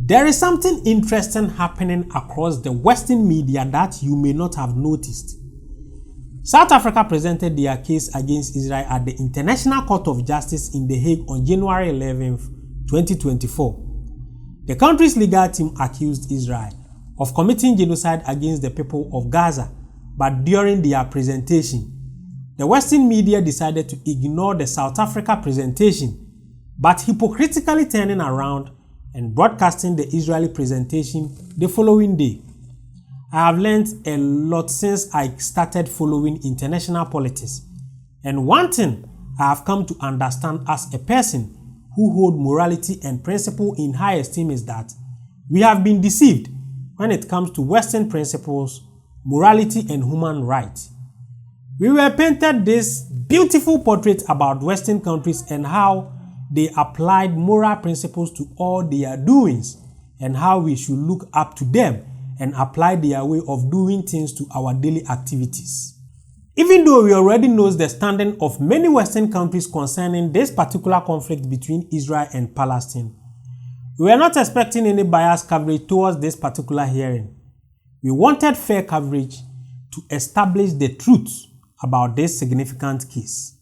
There is something interesting happening across the Western media that you may not have noticed. South Africa presented their case against Israel at the International Court of Justice in The Hague on January 11, 2024. The country's legal team accused Israel of committing genocide against the people of Gaza, but during their presentation, the Western media decided to ignore the South Africa presentation, but hypocritically turning around and broadcasting the Israeli presentation the following day. I have learned a lot since I started following international politics, and one thing I have come to understand as a person who holds morality and principle in high esteem is that we have been deceived when it comes to Western principles, morality, and human rights. We were painted this beautiful portrait about Western countries and how they applied moral principles to all their doings, and how we should look up to them and apply their way of doing things to our daily activities. Even though we already know the standing of many Western countries concerning this particular conflict between Israel and Palestine, we were not expecting any biased coverage towards this particular hearing. We wanted fair coverage to establish the truth about this significant case.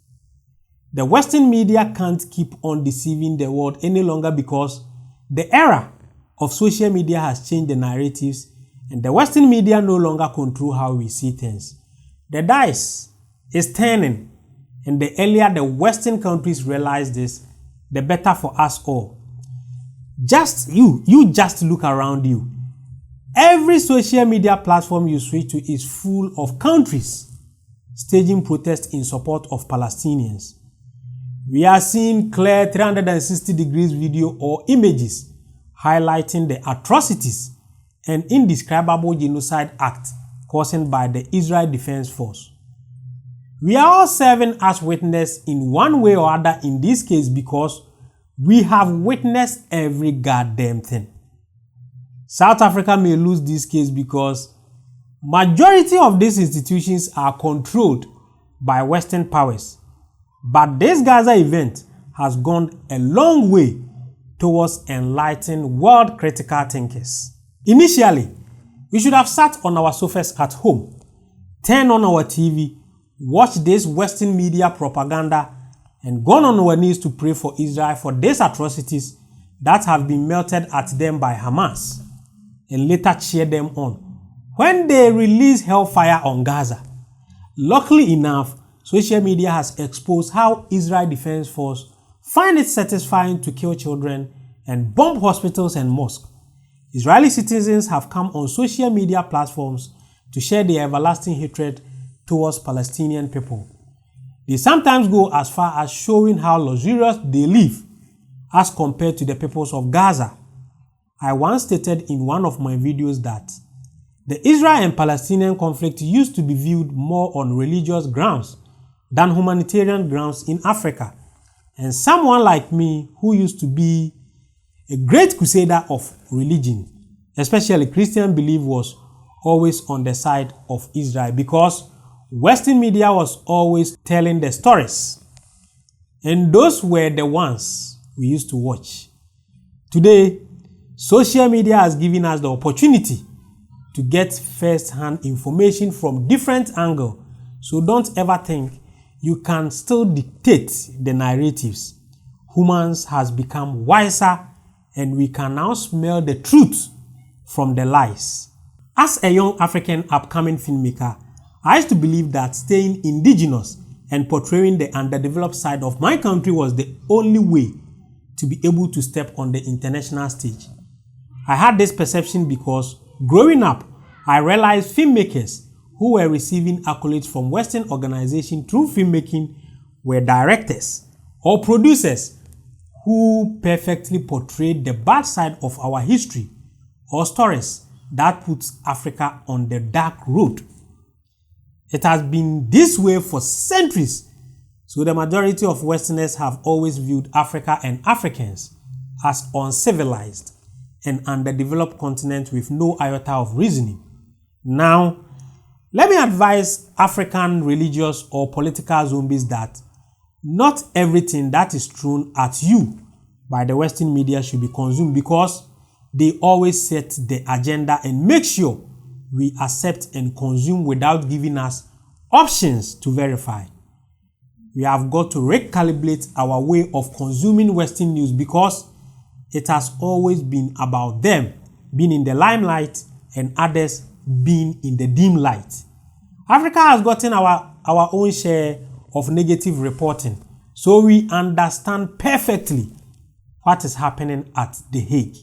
The Western media can't keep on deceiving the world any longer because the era of social media has changed the narratives, and the Western media no longer control how we see things. The dice is turning, and the earlier the Western countries realize this, the better for us all. You just look around you. Every social media platform you switch to is full of countries staging protests in support of Palestinians. We are seeing clear 360 degrees video or images highlighting the atrocities and indescribable genocide act caused by the Israel Defense Force. We are all serving as witness in one way or other in this case because we have witnessed every goddamn thing. South Africa may lose this case because majority of these institutions are controlled by Western powers. But this Gaza event has gone a long way towards enlightening world critical thinkers. Initially, we should have sat on our sofas at home, turned on our TV, watched this Western media propaganda, and gone on our knees to pray for Israel for these atrocities that have been melted at them by Hamas, and later cheer them on when they release hellfire on Gaza. Luckily enough, social media has exposed how Israel Defense Force find it satisfying to kill children and bomb hospitals and mosques. Israeli citizens have come on social media platforms to share their everlasting hatred towards Palestinian people. They sometimes go as far as showing how luxurious they live as compared to the peoples of Gaza. I once stated in one of my videos that the Israel and Palestinian conflict used to be viewed more on religious grounds than humanitarian grounds in Africa. And someone like me, who used to be a great crusader of religion, especially Christian belief, was always on the side of Israel because Western media was always telling the stories. And those were the ones we used to watch. Today, social media has given us the opportunity to get first-hand information from different angles. So don't ever think you can still dictate the narratives. Humans has become wiser, and we can now smell the truth from the lies. As a young African upcoming filmmaker, I used to believe that staying indigenous and portraying the underdeveloped side of my country was the only way to be able to step on the international stage. I had this perception because growing up, I realized filmmakers who were receiving accolades from Western organizations through filmmaking were directors or producers who perfectly portrayed the bad side of our history or stories that puts Africa on the dark road. It has been this way for centuries, so the majority of Westerners have always viewed Africa and Africans as uncivilized and underdeveloped continent with no iota of reasoning. Now, let me advise African religious or political zombies that not everything that is thrown at you by the Western media should be consumed, because They always set the agenda and make sure we accept and consume without giving us options to verify. We have got to recalibrate our way of consuming Western news because it has always been about them being in the limelight and others being in the dim light. Africa has gotten our own share of negative reporting, so we understand perfectly what is happening at The Hague.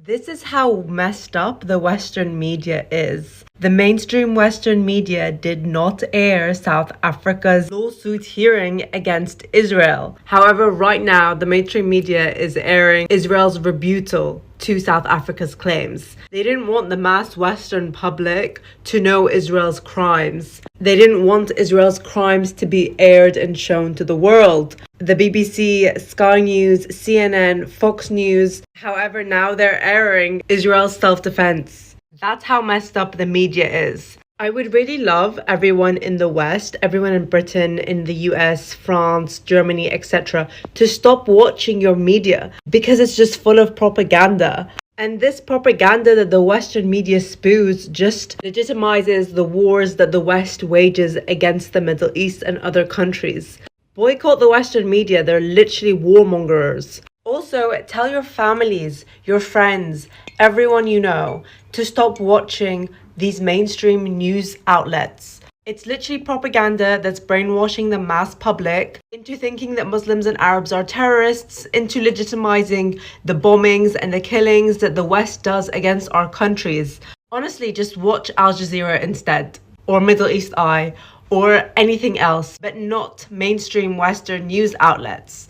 This is how messed up the Western media is. The mainstream Western media did not air South Africa's lawsuit hearing against Israel. However, right now, the mainstream media is airing Israel's rebuttal to South Africa's claims. They didn't want the mass Western public to know Israel's crimes. They didn't want Israel's crimes to be aired and shown to the world. The BBC, Sky News, CNN, Fox News. However, now they're airing Israel's self-defense. That's how messed up the media is. I would really love everyone in the West, everyone in Britain, in the US, France, Germany, etc., to stop watching your media because it's just full of propaganda. And this propaganda that the Western media spews just legitimizes the wars that the West wages against the Middle East and other countries. Boycott the Western media, they're literally warmongers. Also, tell your families, your friends, everyone you know, to stop watching these mainstream news outlets. It's literally propaganda that's brainwashing the mass public into thinking that Muslims and Arabs are terrorists, into legitimizing the bombings and the killings that the West does against our countries. Honestly, just watch Al Jazeera instead, or Middle East Eye, or anything else, but not mainstream Western news outlets.